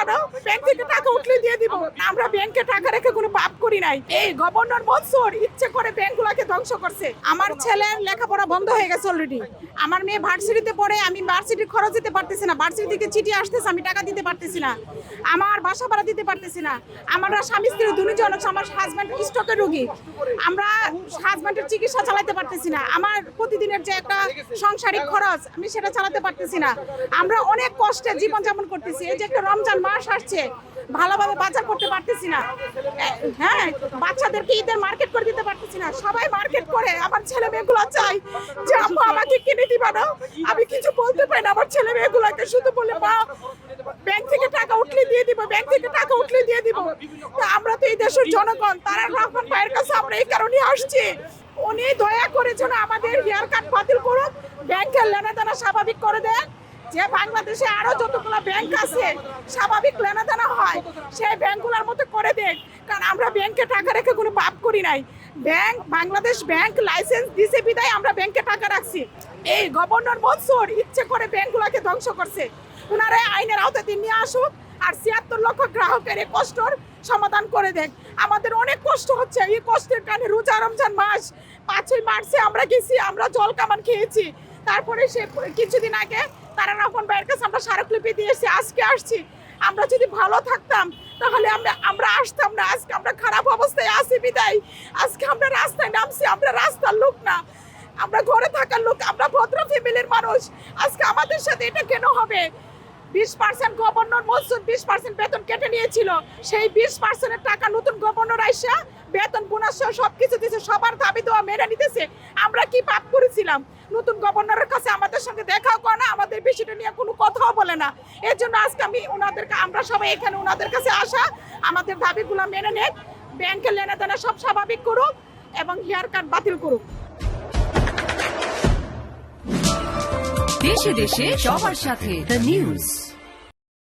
না, ব্যাংক থেকে টাকা উঠলে দিয়ে দিব। আমরা ব্যাংকে টাকা রেখে কোনো পাপ করি নাই। এই গভর্নর মনসুর ইচ্ছে করে ব্যাংকগুলোকে ধ্বংস করছে। আমার ছেলের লেখাপড়া বন্ধ হয়ে গেছে অলরেডি। আমার মেয়ে ভার্সিটিতে পড়ে, আমি ভার্সিটির খরচ দিতে পারতেছি না। ভার্সিটি থেকে চিঠি আসতেছে, আমি টাকা দিতে পারতেছি না। আমার বাসা ভাড়া দিতে পারতেছি না। আমরা স্বামী স্ত্রী দুজন, আমার হাজব্যান্ড স্ট্রোকের রোগী। আমরা হাজব্যান্ডের চিকিৎসা চালাতে পারতেছি না। আমার প্রতিদিনের যে একটা সাংসারিক খরচ, আমি সেটা চালাতে পারতেছি না। আমরা অনেক কষ্টে জীবনযাপন করতেছি। এই যে একটা রমজান মাস আসছে, ভালোভাবে বাজার করতে পারতেছি না। হ্যাঁ, বাচ্চাদেরকে ঈদের মার্কেট করে দিতে পারতেছি না। সবাই মার্কেট করে, আমার ছেলে মেয়েগুলো চাই যে আম্মা আমাকে কিনে দিবা না। আমি কিছু বলতে পারি না আমার ছেলে মেয়েগুলোকে, শুধু বলে মা ব্যাংক থেকে টাকা উঠলে দিয়ে দিব, ব্যাংক থেকে টাকা উঠলে দিয়ে দিব। তা আমরা তো এই দেশের জনগণ, তারা রহমান ভাইয়ের কাছে আমরা এই কারণে আসছি, উনি দয়া করে যেন আমাদের হেয়ার কাট বাতিল করুন, ব্যাংকের লেনাদেনা স্বাভাবিক করে দেন। যে বাংলাদেশে আরো যতগুলো ব্যাংক আছে স্বাভাবিক লেনাদেনা হয়, সেই ব্যাংকগুলোর মতো করে দেন। কারণ আমরা ব্যাংকে টাকা রেখে কোনো পাপ করি নাই। ব্যাংক, বাংলাদেশ ব্যাংক লাইসেন্স দিছে বিদায় আমরা ব্যাংকে টাকা রাখছি। এই গভর্নর মনসুর ইচ্ছে করে ব্যাংকগুলোকে ধ্বংস করছে। ওনারা আইনের আওতাতে নিয়ে আসুক আর ৭৬ লক্ষ গ্রাহকের এই কষ্টর সমাধান করে দেন। আমাদের অনেক কষ্ট হচ্ছে, এই কষ্টের কারণে রোজা রমজান মাস ৫ই মার্চে আমরা গেছি, আমরা জল কামান খেয়েছি। তারপরে সে কিছুদিন আগে তারা রহমান ভাইয়ের কাছে আমরা স্মারকলিপি দিয়েছি, আজকে আসছি। আমরা যদি ভালো থাকতাম তাহলে আমরা আসতাম না। আজকে আমরা খারাপ অবস্থায় আছি বিদায় আজকে আমরা রাস্তায় নামছি। আমরা রাস্তার লোক না, আমরা ঘরে থাকার লোক, আমরা ভদ্র ফ্যামিলির মানুষ। আজকে আমাদের সাথে এটা কেন হবে? 20% গভর্নর মনসুর 20% বেতন কেটে নিয়েছিল। সেই 20%-এর টাকা নতুন গভর্নর আইসা বেতন বোনাস সহ সবকিছু দিয়েছে, সবার দাবি দেওয়া মেনে নিতেছে। আমরা কি পাপ করেছিলাম? নতুন গভর্নরের কাছে আমাদের সঙ্গে দেখাও করে না, আমাদের বিষয়টা নিয়ে কোনো কথাও বলে না। এর জন্য আজকে আমরা সবাই এখানে ওনাদের কাছে আসা, আমাদের দাবিগুলো মেনে নেন, ব্যাংকের লেনাদেনা সব স্বাভাবিক করুক এবং হেয়ার কাট বাতিল করুক। দেশে দেশে সবার সাথে দ্য নিউজ।